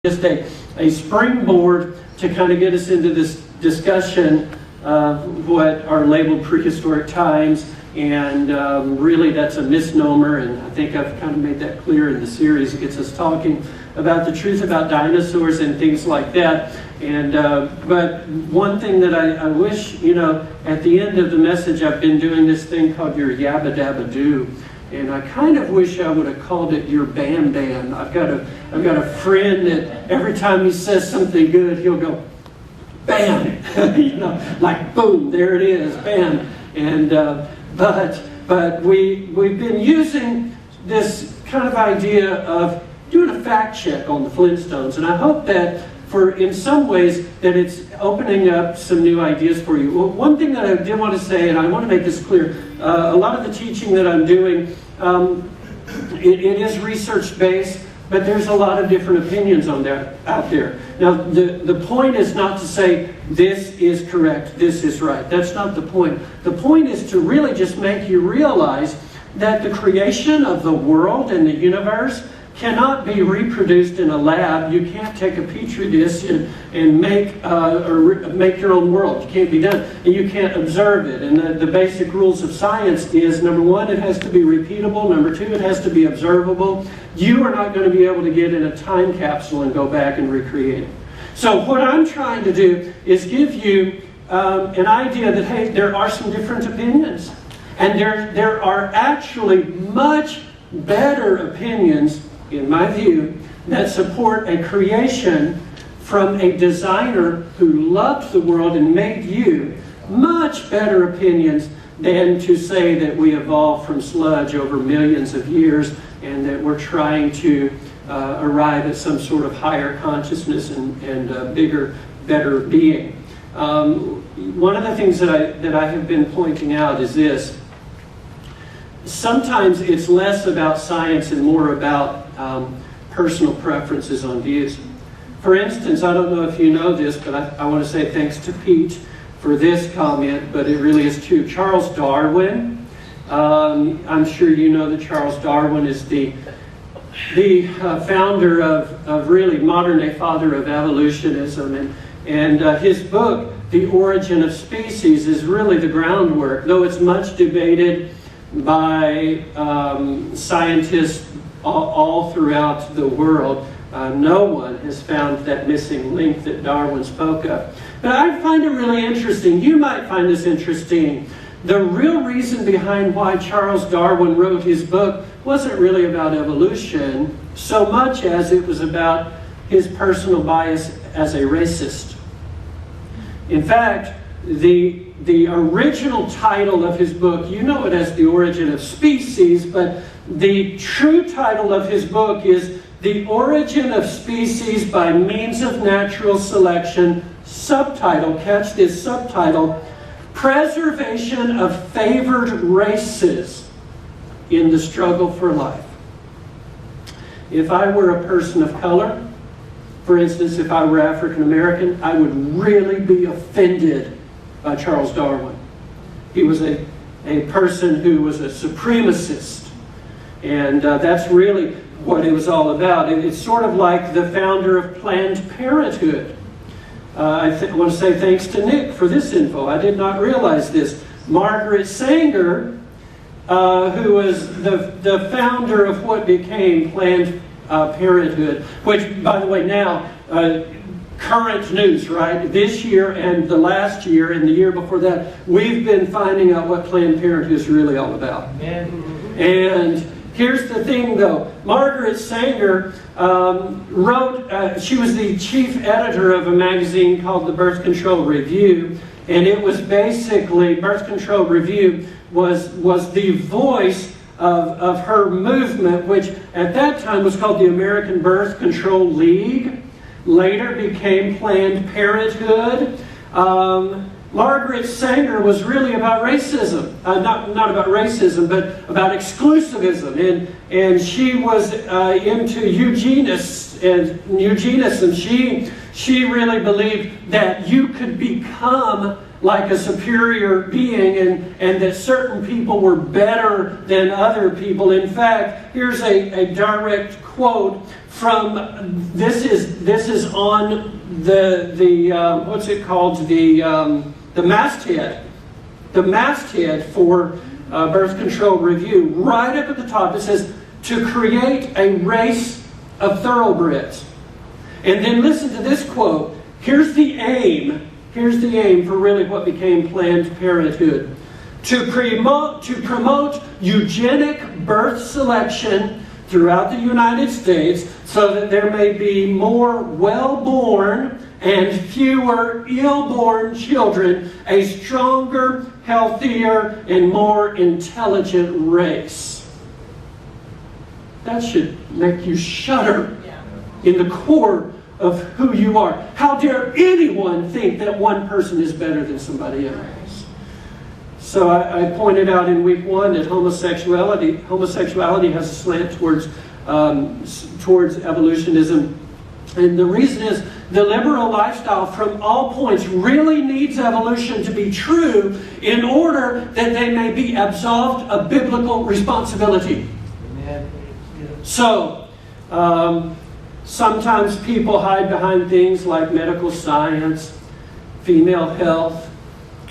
just a springboard to kind of get us into this discussion of what are labeled prehistoric times, and really that's a misnomer, and I think I've kind of made that clear in the series. It gets us talking about the truth about dinosaurs and things like that. And but one thing that I wish, at the end of the message, I've been doing this thing called your Yabba Dabba Doo. And I kind of wish I would have called it your Bam Bam. I've got a friend that every time he says something good, he'll go, bam, like boom, there it is, bam. And but we've been using this kind of idea of doing a fact check on the Flintstones, and I hope that in some ways that it's opening up some new ideas for you. Well, one thing that I did want to say, and I want to make this clear, a lot of the teaching that I'm doing, it is research-based, but there's a lot of different opinions on that out there. Now, the point is not to say this is correct, this is right. That's not the point. The point is to really just make you realize that the creation of the world and the universe cannot be reproduced in a lab. You can't take a petri dish and make your own world. It can't be done. And you can't observe it. And the basic rules of science is, number one, it has to be repeatable. Number two, it has to be observable. You are not going to be able to get in a time capsule and go back and recreate it. So what I'm trying to do is give you an idea that, hey, there are some different opinions. And there are actually much better opinions, in my view, that support a creation from a designer who loved the world and made you. Much better opinions than to say that we evolved from sludge over millions of years and that we're trying to arrive at some sort of higher consciousness and bigger, better being. One of the things that I have been pointing out is this. Sometimes it's less about science and more about personal preferences on views. For instance, I don't know if you know this, but I want to say thanks to Pete for this comment, but it really is true. Charles Darwin, I'm sure you know that Charles Darwin is the founder of really modern-day father of evolutionism, and his book, The Origin of Species, is really the groundwork, though it's much debated by scientists all throughout the world. No one has found that missing link that Darwin spoke of. But I find it really interesting. You might find this interesting. The real reason behind why Charles Darwin wrote his book wasn't really about evolution so much as it was about his personal bias as a racist. In fact, the original title of his book, you know it as The Origin of Species, but the true title of his book is The Origin of Species by Means of Natural Selection, subtitle, catch this subtitle, Preservation of Favored Races in the Struggle for Life. If I were a person of color, for instance, if I were African American, I would really be offended by Charles Darwin. He was a person who was a supremacist. And that's really what it was all about. It's sort of like the founder of Planned Parenthood. I want to say thanks to Nick for this info. I did not realize this. Margaret Sanger, who was the founder of what became Planned Parenthood, which, by the way, now, current news, right? This year and the last year and the year before that, we've been finding out what Planned Parenthood is really all about. And here's the thing, though. Margaret Sanger wrote, she was the chief editor of a magazine called the Birth Control Review, and it was basically, Birth Control Review was the voice of her movement, which at that time was called the American Birth Control League, later became Planned Parenthood. Margaret Sanger was really about racism, not about racism, but about exclusivism, and she was into eugenics and eugenism. She really believed that you could become like a superior being and that certain people were better than other people. In fact, here's a direct quote from this is on the what's it called, the masthead. The masthead for Birth Control Review. Right up at the top it says, to create a race of thoroughbreds. And then listen to this quote. Here's the aim for really what became Planned Parenthood. To promote eugenic birth selection throughout the United States so that there may be more well-born and fewer ill-born children, a stronger, healthier, and more intelligent race. That should make you shudder in the core of who you are. How dare anyone think that one person is better than somebody else? So I pointed out in week 1 that homosexuality has a slant towards evolutionism. And the reason is the liberal lifestyle from all points really needs evolution to be true in order that they may be absolved of biblical responsibility. Amen. So, sometimes people hide behind things like medical science, female health,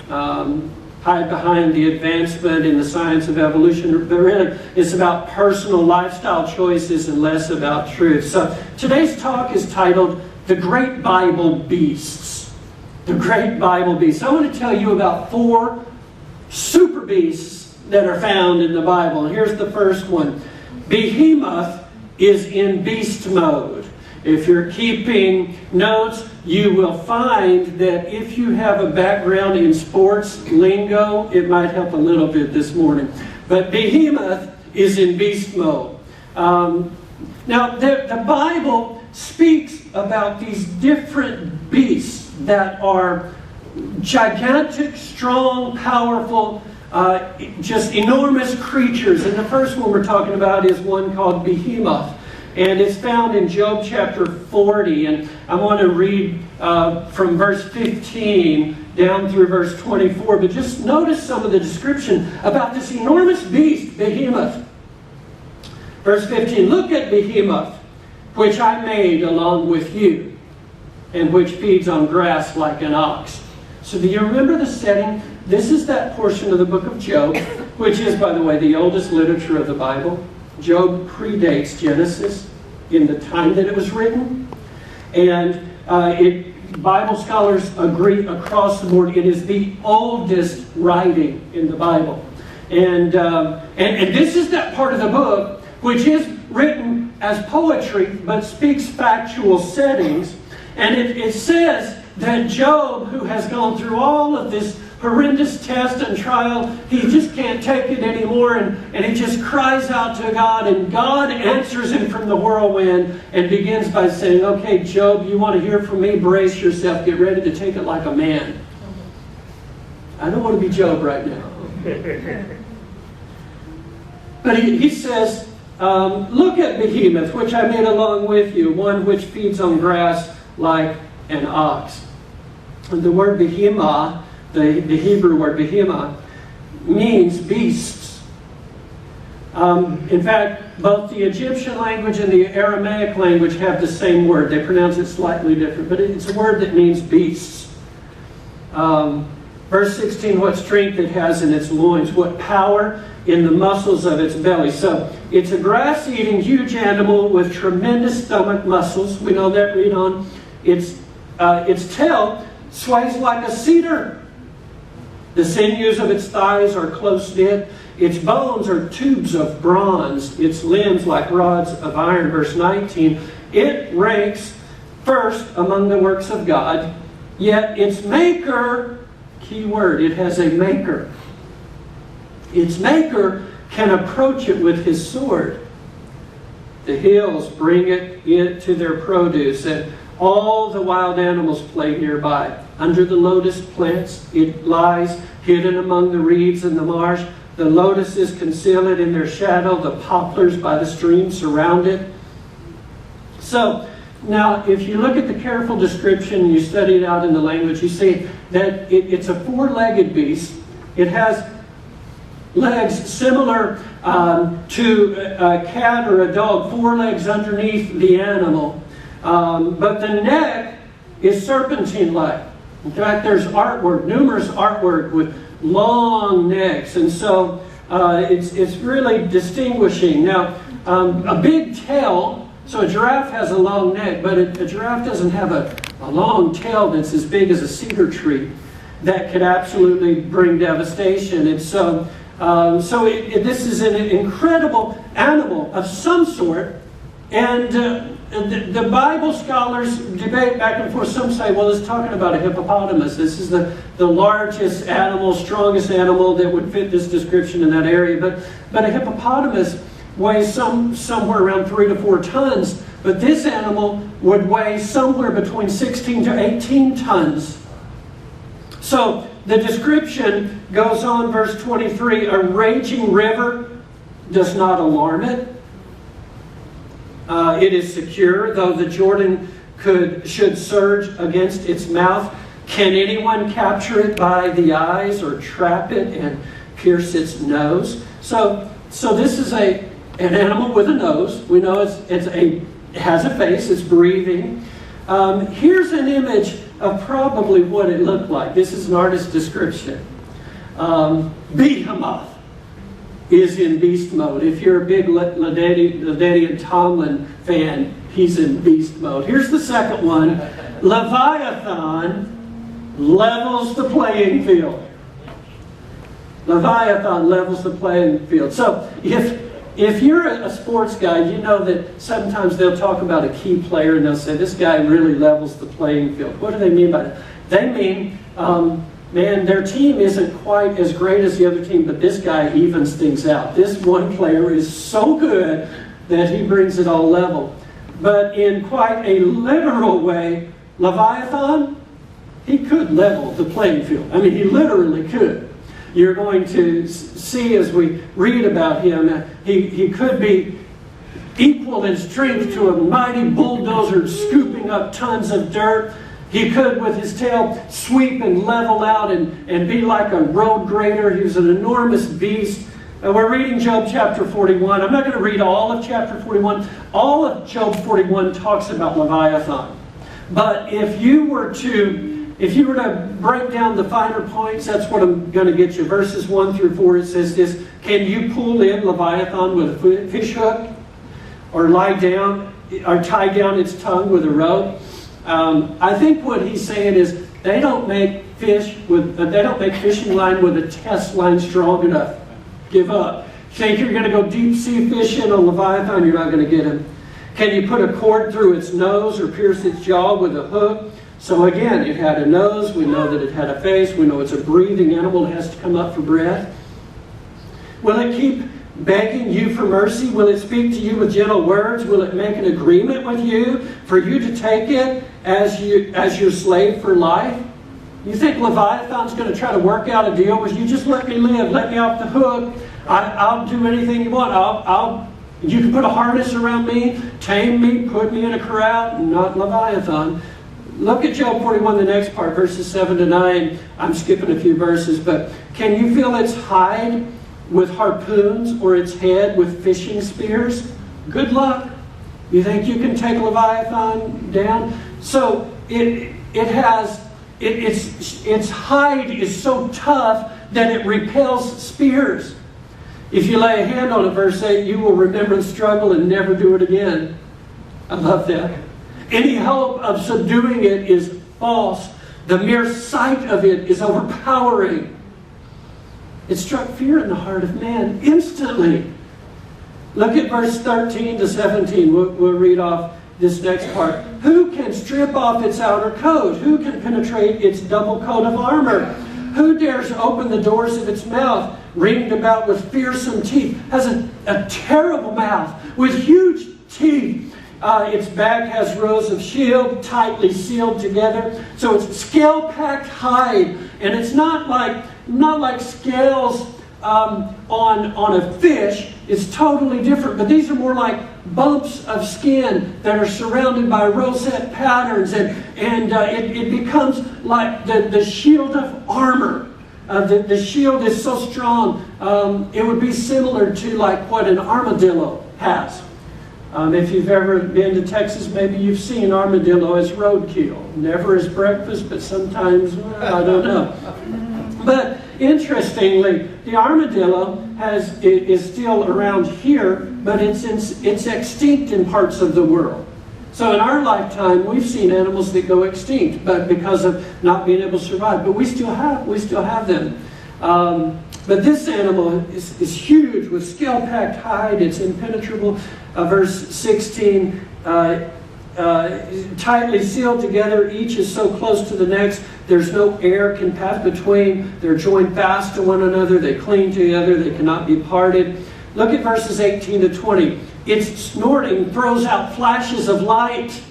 hide behind the advancement in the science of evolution, but really it's about personal lifestyle choices and less about truth. So today's talk is titled, The Great Bible Beasts. The Great Bible Beasts. I want to tell you about 4 super beasts that are found in the Bible. And here's the first one. Behemoth is in beast mode. If you're keeping notes, you will find that if you have a background in sports lingo, it might help a little bit this morning. But Behemoth is in beast mode. Now, the Bible speaks about these different beasts that are gigantic, strong, powerful, just enormous creatures. And the first one we're talking about is one called Behemoth. And it's found in Job chapter 40. And I want to read from verse 15 down through verse 24. But just notice some of the description about this enormous beast, Behemoth. Verse 15, look at Behemoth, which I made along with you, and which feeds on grass like an ox. So do you remember the setting? This is that portion of the book of Job, which is, by the way, the oldest literature of the Bible. Job predates Genesis in the time that it was written. And Bible scholars agree across the board it is the oldest writing in the Bible. And this is that part of the book which is written as poetry but speaks factual settings. And it says that Job, who has gone through all of this horrendous test and trial, he just can't take it anymore, and he just cries out to God, and God answers him from the whirlwind and begins by saying, okay, Job, you want to hear from me? Brace yourself. Get ready to take it like a man. I don't want to be Job right now. But he says, look at Behemoth, which I made along with you, one which feeds on grass like an ox. And the word Behemoth, the Hebrew word Behemoth, means beasts. In fact, both the Egyptian language and the Aramaic language have the same word. They pronounce it slightly different, but it's a word that means beasts. Verse 16, what strength it has in its loins, what power in the muscles of its belly. So it's a grass-eating huge animal with tremendous stomach muscles. We know that. Read on. Its tail sways like a cedar. The sinews of its thighs are close-knit. Its bones are tubes of bronze. Its limbs like rods of iron. Verse 19. It ranks first among the works of God, yet its maker, key word, it has a maker. Its maker can approach it with his sword. The hills bring it to their produce, and all the wild animals play nearby. Under the lotus plants it lies, hidden among the reeds in the marsh. The lotuses conceal it in their shadow. The poplars by the stream surround it. So, now if you look at the careful description, you study it out in the language, you see that it's a four-legged beast. It has legs similar to a cat or a dog, 4 legs underneath the animal. But the neck is serpentine-like. In fact, there's artwork, numerous artwork with long necks, and so it's really distinguishing. Now, a big tail, so a giraffe has a long neck, but a giraffe doesn't have a long tail that's as big as a cedar tree that could absolutely bring devastation. And so, this is an incredible animal of some sort, and the Bible scholars debate back and forth. Some say, well, it's talking about a hippopotamus. This is the largest animal, strongest animal that would fit this description in that area. But a hippopotamus weighs somewhere around 3 to 4 tons. But this animal would weigh somewhere between 16 to 18 tons. So the description goes on, verse 23, a raging river does not alarm it. It is secure, though the Jordan should surge against its mouth. Can anyone capture it by the eyes or trap it and pierce its nose? So this is an animal with a nose. We know it has a face. It's breathing. Here's an image of probably what it looked like. This is an artist's description. Behemoth is in beast mode. If you're a big Ladainian Tomlin fan, he's in beast mode. Here's the second one. Leviathan levels the playing field. Leviathan levels the playing field. So if you're a sports guy, you know that sometimes they'll talk about a key player and they'll say, this guy really levels the playing field. What do they mean by that? They mean, man, their team isn't quite as great as the other team, but this guy evens things out. This one player is so good that he brings it all level. But in quite a literal way, Leviathan, he could level the playing field. I mean, he literally could. You're going to see as we read about him, he could be equal in strength to a mighty bulldozer scooping up tons of dirt. He could, with his tail, sweep and level out and be like a road grader. He was an enormous beast. We're reading Job chapter 41. I'm not going to read all of chapter 41. All of Job 41 talks about Leviathan. But if you were to break down the finer points, that's what I'm going to get you. Verses 1 through 4, it says this: can you pull in Leviathan with a fish hook? Or lie down, or tie down its tongue with a rope? I think what he's saying is they don't make fishing line with a test line strong enough. Give up. Think you're going to go deep sea fishing on Leviathan, you're not going to get him. Can you put a cord through its nose or pierce its jaw with a hook? So again, it had a nose. We know that it had a face. We know it's a breathing animal. It has to come up for breath. Will it keep begging you for mercy? Will it speak to you with gentle words? Will it make an agreement with you for you to take it as your slave for life? You think Leviathan's going to try to work out a deal with you? Just let me live. Let me off the hook. I'll do anything you want. You can put a harness around me, tame me, put me in a corral. Not Leviathan. Look at Job 41, the next part, verses 7 to 9. I'm skipping a few verses, but can you feel its hide with harpoons or its head with fishing spears? Good luck. You think you can take Leviathan down? So its hide is so tough that it repels spears. If you lay a hand on it, verse 8, you will remember the struggle and never do it again. I love that. Any hope of subduing it is false. The mere sight of it is overpowering. It struck fear in the heart of man instantly. Look at verse 13 to 17. We'll read off this next part. Who can strip off its outer coat? Who can penetrate its double coat of armor? Who dares open the doors of its mouth, ringed about with fearsome teeth? Has a terrible mouth with huge teeth. Its back has rows of shield tightly sealed together. So it's scale-packed hide, and it's not like scales on a fish. It's totally different. But these are more like bumps of skin that are surrounded by rosette patterns, and it becomes like the shield of armor The shield is so strong, it would be similar to like what an armadillo has. If you've ever been to Texas, maybe you've seen armadillo as roadkill. Never as breakfast, but sometimes, I don't know. But interestingly, the armadillo is still around here, but it's extinct in parts of the world. So in our lifetime, we've seen animals that go extinct, but because of not being able to survive. But we still have them. But this animal is huge with scale-packed hide. It's impenetrable. Verse 16, tightly sealed together. Each is so close to the next. There's no air can pass between. They're joined fast to one another. They cling together. They cannot be parted. Look at verses 18 to 20. Its snorting throws out flashes of light.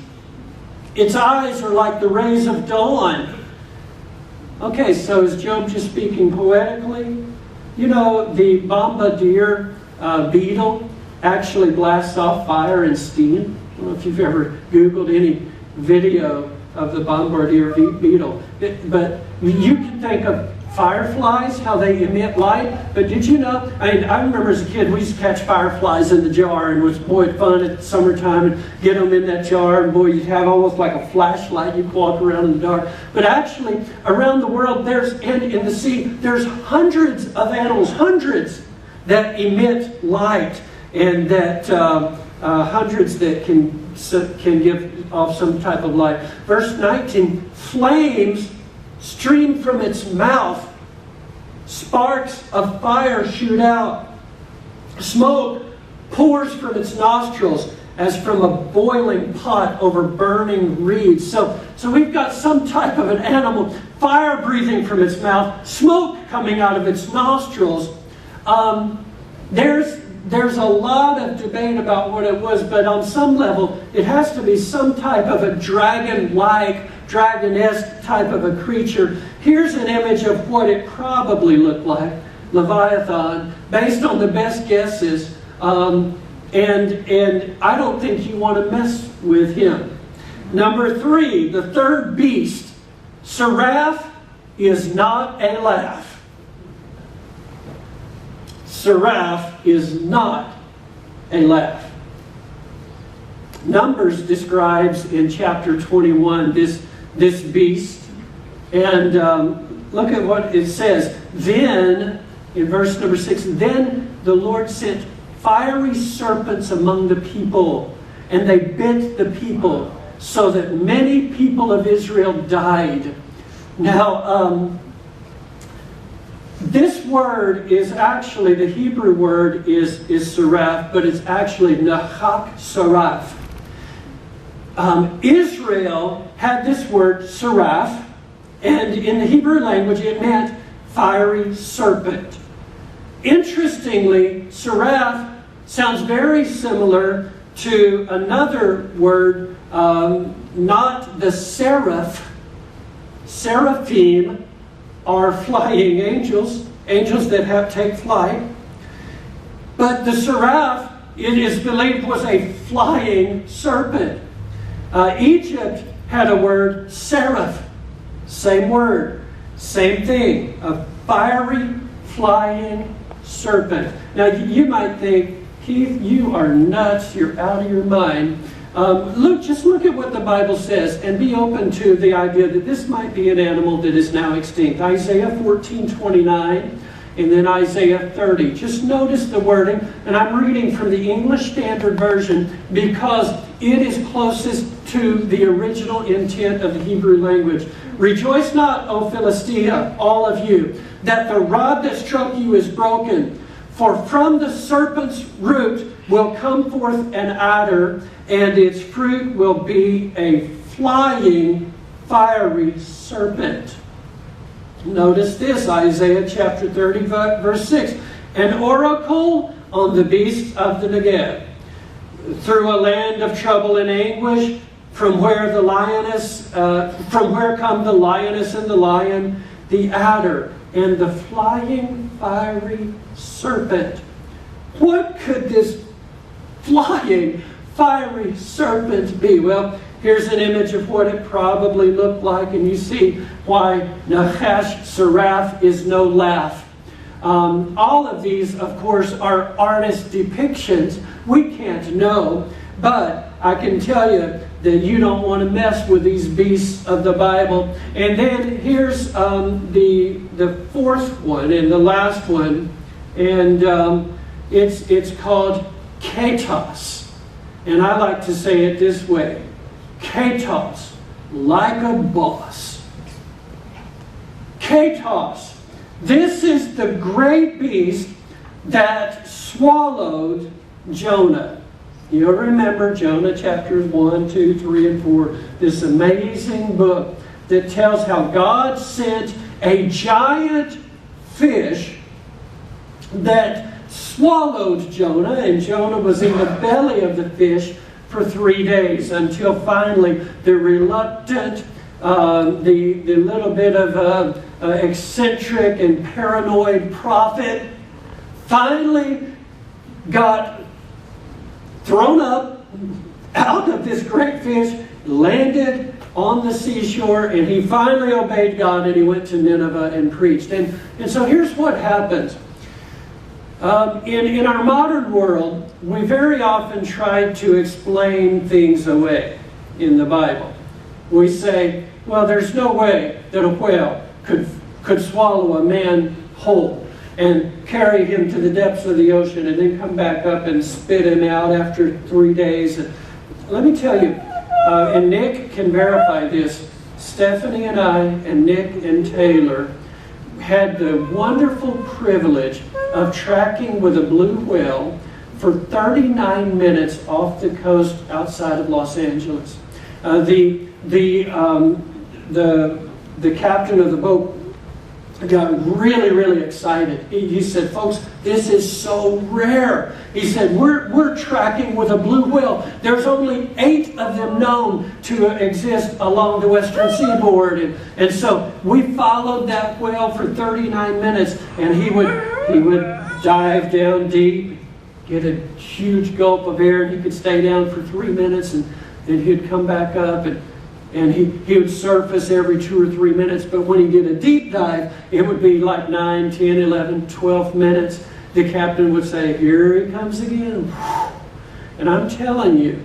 Its eyes are like the rays of dawn. Okay, so is Job just speaking poetically? You know, the bombardier beetle actually blasts off fire and steam. I don't know if you've ever Googled any video of the bombardier beetle. But you can think of fireflies, how they emit light. But did you know, I remember as a kid, we used to catch fireflies in the jar, and it was, boy, fun at summertime, and get them in that jar, and boy, you'd have almost like a flashlight. You'd walk around in the dark. But actually, around the world, and in the sea, there's hundreds of animals, hundreds, that emit light, and that hundreds that can give off some type of light. Verse 19, flames stream from its mouth. Sparks of fire shoot out. Smoke pours from its nostrils as from a boiling pot over burning reeds. So we've got some type of an animal, fire breathing from its mouth, smoke coming out of its nostrils. There's a lot of debate about what it was, but on some level, it has to be some type of a dragon-like, dragon-esque type of a creature. Here's an image of what it probably looked like, Leviathan, based on the best guesses. And I don't think you want to mess with him. Number 3, the third beast. Seraph is not a laugh. Seraph is not a laugh. Numbers describes in chapter 21 this beast. And look at what it says. Then, in verse number 6, then the Lord sent fiery serpents among the people, and they bit the people, so that many people of Israel died. Now, this word is actually, the Hebrew word is seraph, but it's actually nahak seraph. Israel had this word seraph, and in the Hebrew language it meant fiery serpent. Interestingly, seraph sounds very similar to another word, not the seraph. Seraphim are flying angels, angels that take flight. But the seraph, it is believed, was a flying serpent. Egypt had a word, seraph. Same word, same thing, a fiery, flying serpent. Now you might think, Keith, you are nuts, you're out of your mind. Just look at what the Bible says and be open to the idea that this might be an animal that is now extinct. Isaiah 14:29 and then Isaiah 30. Just notice the wording, and I'm reading from the English Standard Version because it is closest to the original intent of the Hebrew language. Rejoice not, O Philistia, all of you, that the rod that struck you is broken. For from the serpent's root will come forth an adder, and its fruit will be a flying, fiery serpent. Notice this, Isaiah chapter 30, verse 6. An oracle on the beasts of the Negev. Through a land of trouble and anguish, from where come the lioness and the lion, the adder, and the flying, fiery serpent. What could this flying, fiery serpent be? Well, Here's an image of what it probably looked like, and you see why Nahash-Saraf is no laugh. All of these, of course, are artist depictions. We can't know, but I can tell you that you don't want to mess with these beasts of the Bible. And then here's the fourth one and the last one, and it's called Katos. And I like to say it this way: Katos, like a boss. Katos. This is the great beast that swallowed Jonah. You'll remember Jonah chapters 1, 2, 3, and 4. This amazing book that tells how God sent a giant fish that swallowed Jonah, and Jonah was in the belly of the fish for 3 days, until finally the reluctant, the little bit of eccentric and paranoid prophet finally got thrown up out of this great fish, landed on the seashore, and he finally obeyed God, and he went to Nineveh and preached. And so here's what happens. In our modern world, we very often try to explain things away in the Bible. We say, well, there's no way that a whale could swallow a man whole and carry him to the depths of the ocean and then come back up and spit him out after 3 days. And let me tell you, and Nick can verify this, Stephanie and I and Nick and Taylor had the wonderful privilege of tracking with a blue whale for 39 minutes off the coast outside of Los Angeles. The captain of the boat got really excited. He said, folks, this is so rare. He said, we're tracking with a blue whale. There's only 8 of them known to exist along the western seaboard. And so we followed that whale for 39 minutes, and he would dive down deep, get a huge gulp of air, and he could stay down for 3 minutes, and then he'd come back up, and he would surface every 2 or 3 minutes. But when he did a deep dive, it would be like 9, 10, 11, 12 minutes. The captain would say, here he comes again. And I'm telling you,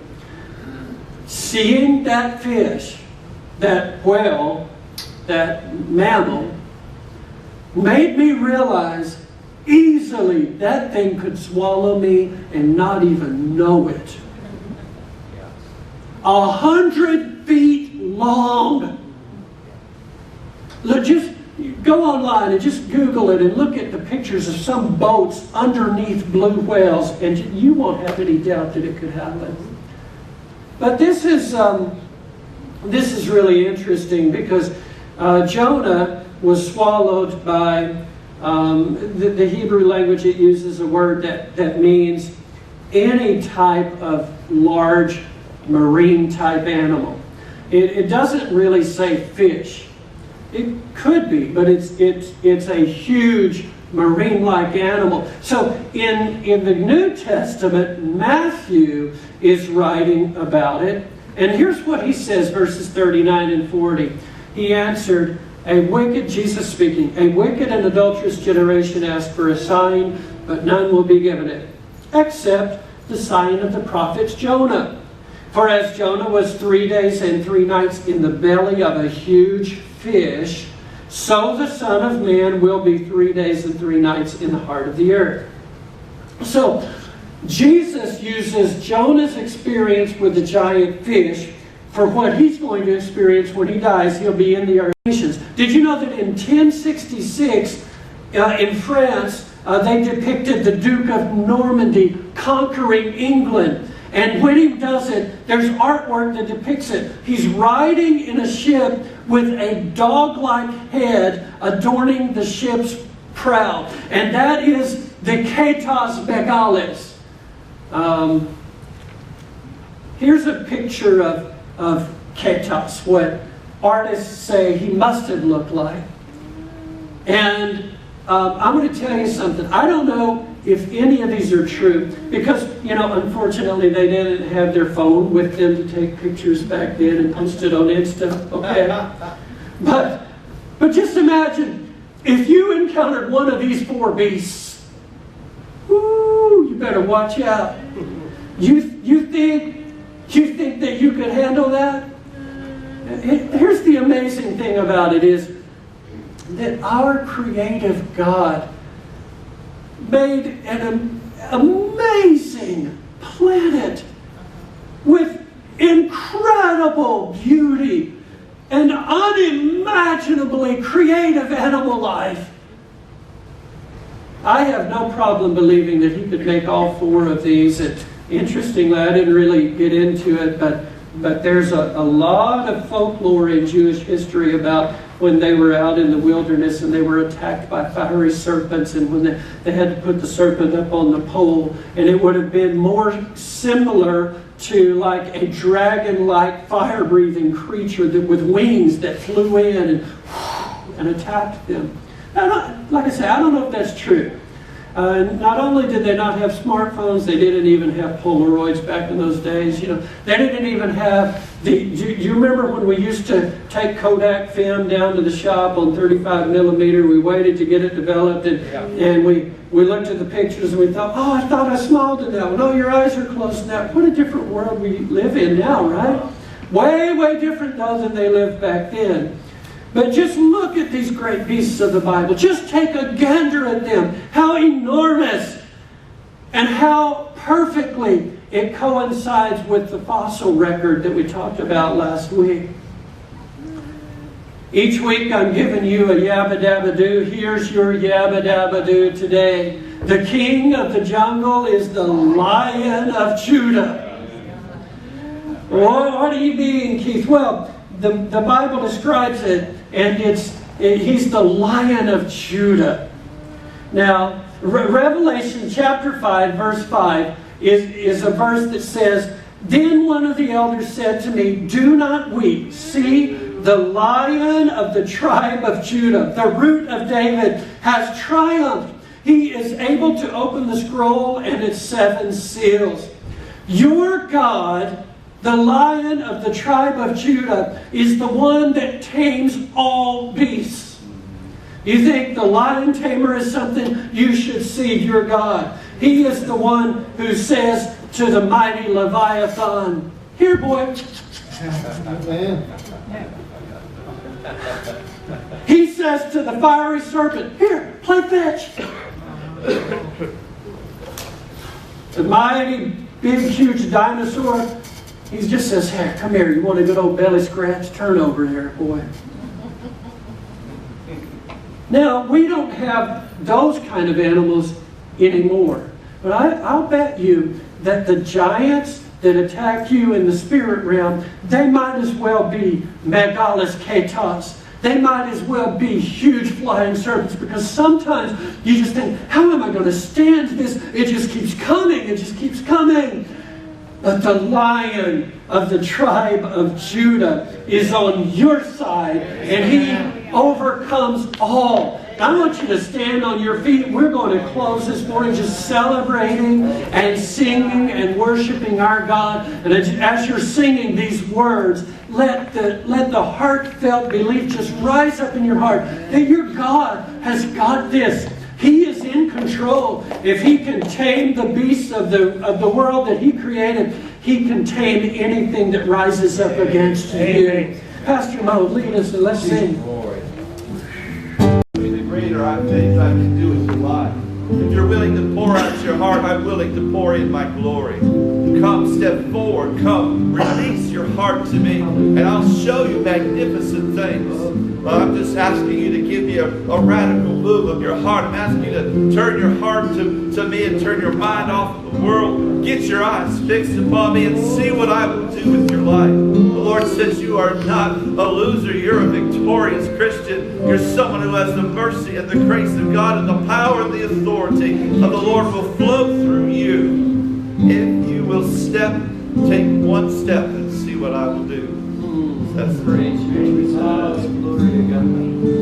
seeing that fish, that whale, that mammal, made me realize easily that thing could swallow me and not even know it. 100 feet long. Look, just go online and just Google it and look at the pictures of some boats underneath blue whales, and you won't have any doubt that it could happen. But this is really interesting, because Jonah was swallowed by the Hebrew language. It uses a word that means any type of large marine type animal. It doesn't really say fish. It could be, but it's a huge marine-like animal. So in the New Testament, Matthew is writing about it. And here's what he says, verses 39 and 40. He answered, Jesus speaking, a wicked and adulterous generation asked for a sign, but none will be given it, except the sign of the prophet Jonah. For as Jonah was 3 days and 3 nights in the belly of a huge fish, so the Son of Man will be 3 days and 3 nights in the heart of the earth. So, Jesus uses Jonah's experience with the giant fish for what he's going to experience when he dies. He'll be in the earth nations. Did you know that in 1066, in France, they depicted the Duke of Normandy conquering England? And when he does it, there's artwork that depicts it. He's riding in a ship with a dog-like head adorning the ship's prow. And that is the Katos Megalis. Here's a picture of Katos, what artists say he must have looked like. And I'm going to tell you something. I don't know if any of these are true. Because, unfortunately, they didn't have their phone with them to take pictures back then and post it on Insta. Okay? But just imagine, if you encountered one of these 4 beasts, whoo, you better watch out. You think that you could handle that? Here's the amazing thing about it is that our creative God made an amazing planet with incredible beauty and unimaginably creative animal life. I have no problem believing that he could make all 4 of these. Interestingly, I didn't really get into it, but there's a lot of folklore in Jewish history about when they were out in the wilderness and they were attacked by fiery serpents, and when they had to put the serpent up on the pole, and it would have been more similar to like a dragon-like fire-breathing creature with wings that flew in and attacked them. Like I say, I don't know if that's true. Not only did they not have smartphones, they didn't even have Polaroids back in those days. They didn't even have do you remember when we used to take Kodak film down to the shop on 35 millimeter? We waited to get it developed, and we looked at the pictures and we thought, oh, I thought I smiled in that one. Oh, your eyes are closed now. What a different world we live in now, right? Way, way different though than they lived back then. But just look at these great beasts of the Bible. Just take a gander at them. How enormous and how perfectly it coincides with the fossil record that we talked about last week. Each week I'm giving you a yabba dabba doo. Here's your yabba dabba doo today. The king of the jungle is the Lion of Judah. What do you mean, Keith? Well, the Bible describes it, and he's the Lion of Judah. Now, Revelation chapter 5, verse 5 is a verse that says, "Then one of the elders said to me, 'Do not weep. See, the Lion of the tribe of Judah, the Root of David, has triumphed. He is able to open the scroll and its 7 seals.'" Your God, the Lion of the tribe of Judah, is the one that tames all beasts. You think the lion tamer is something? You should see your God. He is the one who says to the mighty Leviathan, "Here, boy." He says to the fiery serpent, "Here, play fetch." The mighty, big, huge dinosaur, he just says, "Hey, come here. You want a good old belly scratch? Turn over here, boy." Now, we don't have those kind of animals anymore. But I'll bet you that the giants that attack you in the spirit realm, they might as well be Megalus Ketos. They might as well be huge flying serpents, because sometimes you just think, how am I going to stand this? It just keeps coming. It just keeps coming. But the Lion of the tribe of Judah is on your side, and he overcomes all. I want you to stand on your feet. We're going to close this morning just celebrating and singing and worshiping our God. And as you're singing these words, let the heartfelt belief just rise up in your heart that your God has got this. He is in control. If He can tame the beasts of the world that He created, He can tame anything that rises up against you. Pastor Mo, lead us and let's sing. The greater I faith I can do with your life. If you're willing to pour out your heart, I'm willing to pour in my glory. Come, step forward. Come, release your heart to me, and I'll show you magnificent things. I'm just asking you to give me a radical move of your heart. I'm asking you to turn your heart to me and turn your mind off of the world. Get your eyes fixed upon me and see what I will do with your life. The Lord says you are not a loser. You're a victorious Christian. You're someone who has the mercy and the grace of God, and the power and the authority of the Lord will flow through you. If you will take one step and see what I will do. That's Praise you. Glory to God.